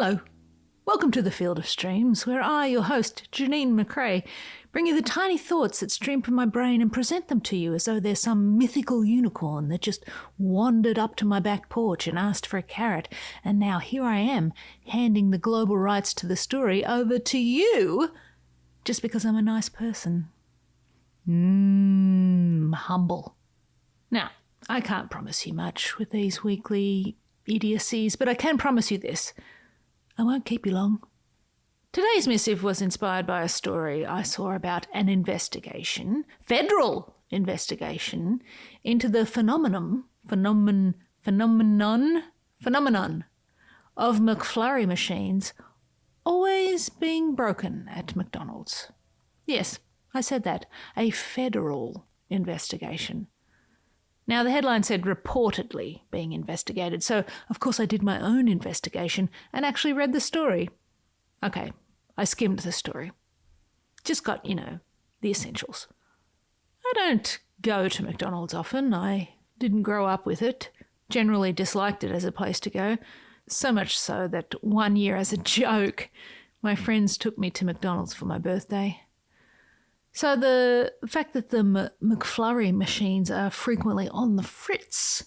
Hello. Welcome to the Field of Streams, where I, your host, Janine McRae, bring you the tiny thoughts that stream from my brain and present them to you as though they're some mythical unicorn that just wandered up to my back porch and asked for a carrot, and now here I am, handing the global rights to the story over to you, just because I'm a nice person. Humble. Now, I can't promise you much with these weekly idiocies, but I can promise you this. I won't keep you long. Today's missive was inspired by a story I saw about an investigation, federal investigation, into the phenomenon of McFlurry machines always being broken at McDonald's. Yes, I said that. A federal investigation. Now, the headline said reportedly being investigated, so of course I did my own investigation and actually read the story. Okay, I skimmed the story. Just got, the essentials. I don't go to McDonald's often. I didn't grow up with it. Generally disliked it as a place to go. So much so that one year, as a joke, my friends took me to McDonald's for my birthday. So the fact that the McFlurry machines are frequently on the fritz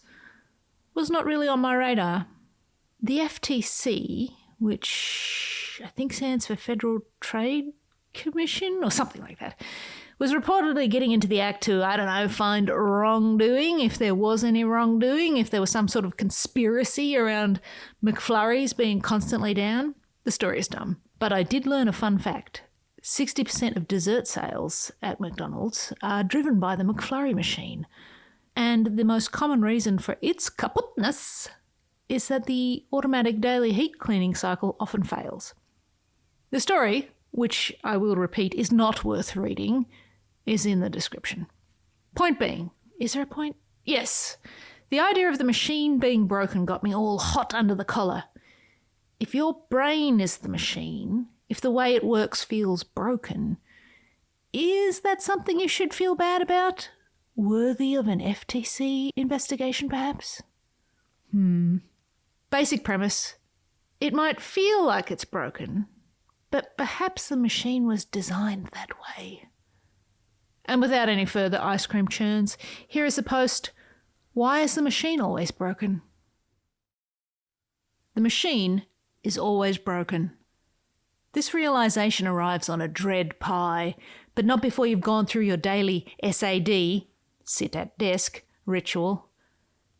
was not really on my radar. The FTC, which I think stands for Federal Trade Commission or something like that, was reportedly getting into the act to, find wrongdoing, if there was any wrongdoing, if there was some sort of conspiracy around McFlurries being constantly down. The story is dumb. But I did learn a fun fact. 60% of dessert sales at McDonald's are driven by the McFlurry machine, and the most common reason for its kaputness is that the automatic daily heat cleaning cycle often fails. The story, which I will repeat is not worth reading, is in the description. Point being, is there a point? Yes. The idea of the machine being broken got me all hot under the collar. If your brain is the machine, if the way it works feels broken, is that something you should feel bad about? Worthy of an FTC investigation, perhaps? Basic premise. It might feel like it's broken, but perhaps the machine was designed that way. And without any further ice cream churns, here is the post, Why is the machine always broken? The machine is always broken. This realisation arrives on a dread pie, but not before you've gone through your daily SAD, sit at desk, ritual.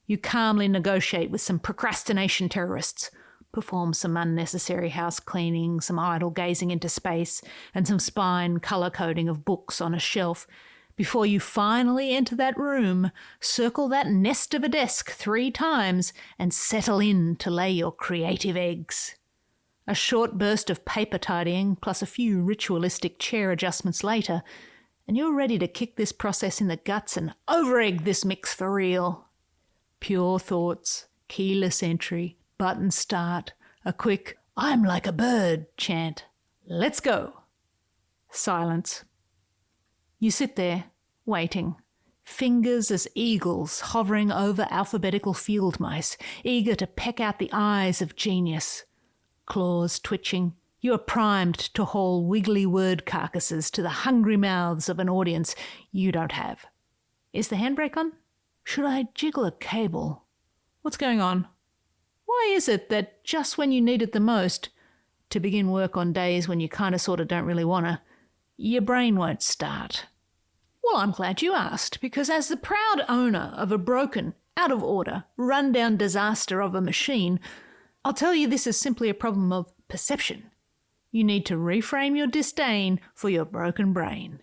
You calmly negotiate with some procrastination terrorists, perform some unnecessary house cleaning, some idle gazing into space, and some spine colour coding of books on a shelf, before you finally enter that room, circle that nest of a desk 3 times, and settle in to lay your creative eggs. A short burst of paper tidying, plus a few ritualistic chair adjustments later, and you're ready to kick this process in the guts and over-egg this mix for real. Pure thoughts, keyless entry, button start, a quick, I'm like a bird chant. Let's go. Silence. You sit there, waiting, fingers as eagles hovering over alphabetical field mice, eager to peck out the eyes of genius. Claws twitching, you are primed to haul wiggly word carcasses to the hungry mouths of an audience you don't have. Is the handbrake on? Should I jiggle a cable? What's going on? Why is it that just when you need it the most, to begin work on days when you sorta don't really wanna, your brain won't start? Well, I'm glad you asked, because as the proud owner of a broken, out of order, run-down disaster of a machine, I'll tell you this is simply a problem of perception. You need to reframe your disdain for your broken brain.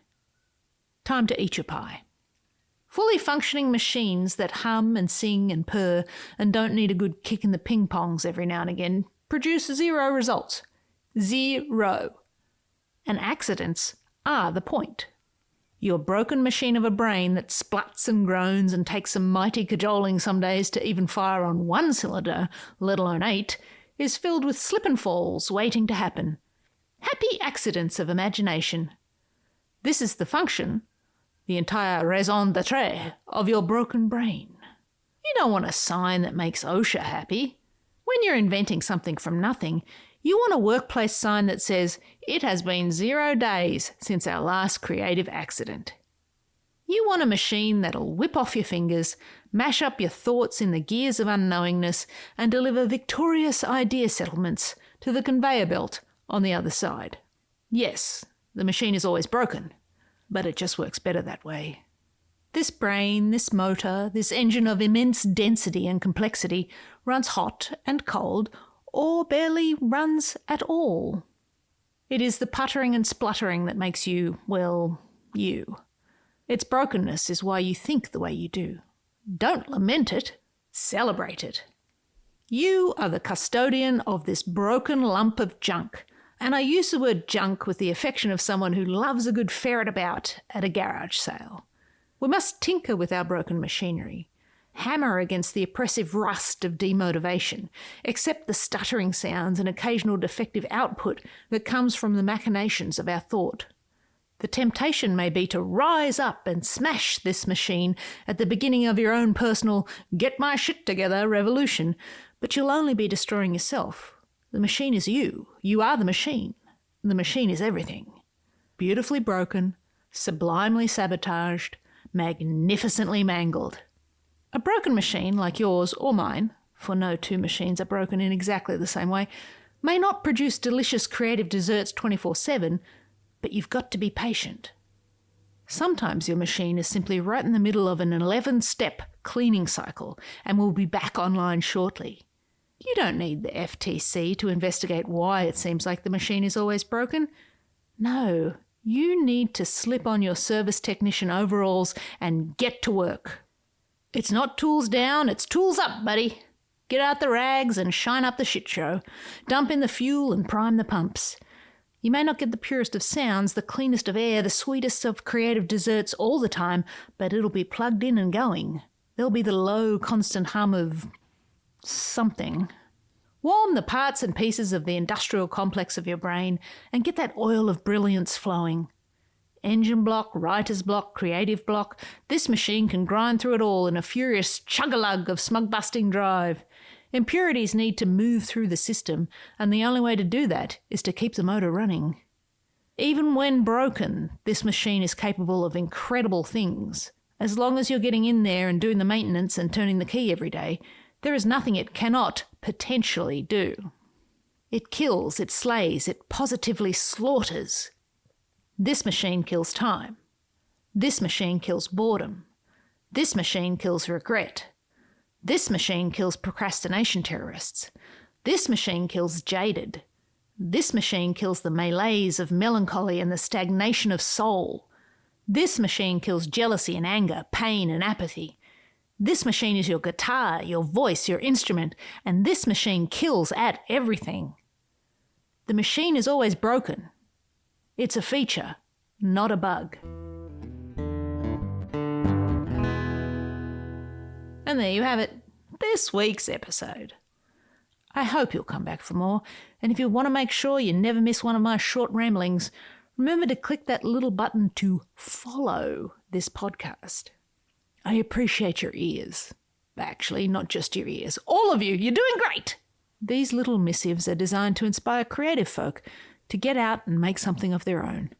Time to eat your pie. Fully functioning machines that hum and sing and purr and don't need a good kick in the ping-pongs every now and again produce 0 results. 0. And accidents are the point. Your broken machine of a brain that spluts and groans and takes some mighty cajoling some days to even fire on 1 cylinder, let alone 8, is filled with slip and falls waiting to happen. Happy accidents of imagination. This is the function, the entire raison d'etre of your broken brain. You don't want a sign that makes OSHA happy. When you're inventing something from nothing, You want a workplace sign that says, "It has been 0 days since our last creative accident." You want a machine that'll whip off your fingers, mash up your thoughts in the gears of unknowingness, and deliver victorious idea settlements to the conveyor belt on the other side. Yes, the machine is always broken, but it just works better that way. This brain, this motor, this engine of immense density and complexity runs hot and cold, or barely runs at all. It is the puttering and spluttering that makes you, well, you. Its brokenness is why you think the way you do. Don't lament it, celebrate it. You are the custodian of this broken lump of junk, and I use the word junk with the affection of someone who loves a good ferret about at a garage sale. We must tinker with our broken machinery, hammer against the oppressive rust of demotivation, accept the stuttering sounds and occasional defective output that comes from the machinations of our thought. The temptation may be to rise up and smash this machine at the beginning of your own personal "get my shit together" revolution, but you'll only be destroying yourself. The machine is you. You are the machine. The machine is everything. Beautifully broken, sublimely sabotaged, magnificently mangled. A broken machine like yours or mine, for no two machines are broken in exactly the same way, may not produce delicious creative desserts 24/7, but you've got to be patient. Sometimes your machine is simply right in the middle of an 11-step cleaning cycle and will be back online shortly. You don't need the FTC to investigate why it seems like the machine is always broken. No, you need to slip on your service technician overalls and get to work. It's not tools down, it's tools up, buddy. Get out the rags and shine up the shit show. Dump in the fuel and prime the pumps. You may not get the purest of sounds, the cleanest of air, the sweetest of creative desserts all the time, but it'll be plugged in and going. There'll be the low, constant hum of something. Warm the parts and pieces of the industrial complex of your brain and get that oil of brilliance flowing. Engine block, writer's block, creative block, this machine can grind through it all in a furious chug-a-lug of smug-busting drive. Impurities need to move through the system, and the only way to do that is to keep the motor running. Even when broken, this machine is capable of incredible things. As long as you're getting in there and doing the maintenance and turning the key every day, there is nothing it cannot potentially do. It kills, it slays, it positively slaughters. This machine kills time. This machine kills boredom. This machine kills regret. This machine kills procrastination terrorists. This machine kills jaded. This machine kills the malaise of melancholy and the stagnation of soul. This machine kills jealousy and anger, pain and apathy. This machine is your guitar, your voice, your instrument, and this machine kills at everything. The machine is always broken. It's a feature, not a bug. And there you have it, this week's episode. I hope you'll come back for more, and if you want to make sure you never miss one of my short ramblings, remember to click that little button to follow this podcast. I appreciate your ears. Actually, not just your ears. All of you, you're doing great! These little missives are designed to inspire creative folk to get out and make something of their own.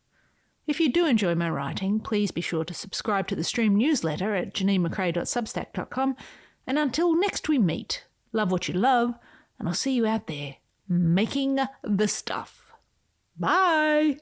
If you do enjoy my writing, please be sure to subscribe to the Stream newsletter at janinemccrae.substack.com, and until next we meet, love what you love, and I'll see you out there making the stuff. Bye!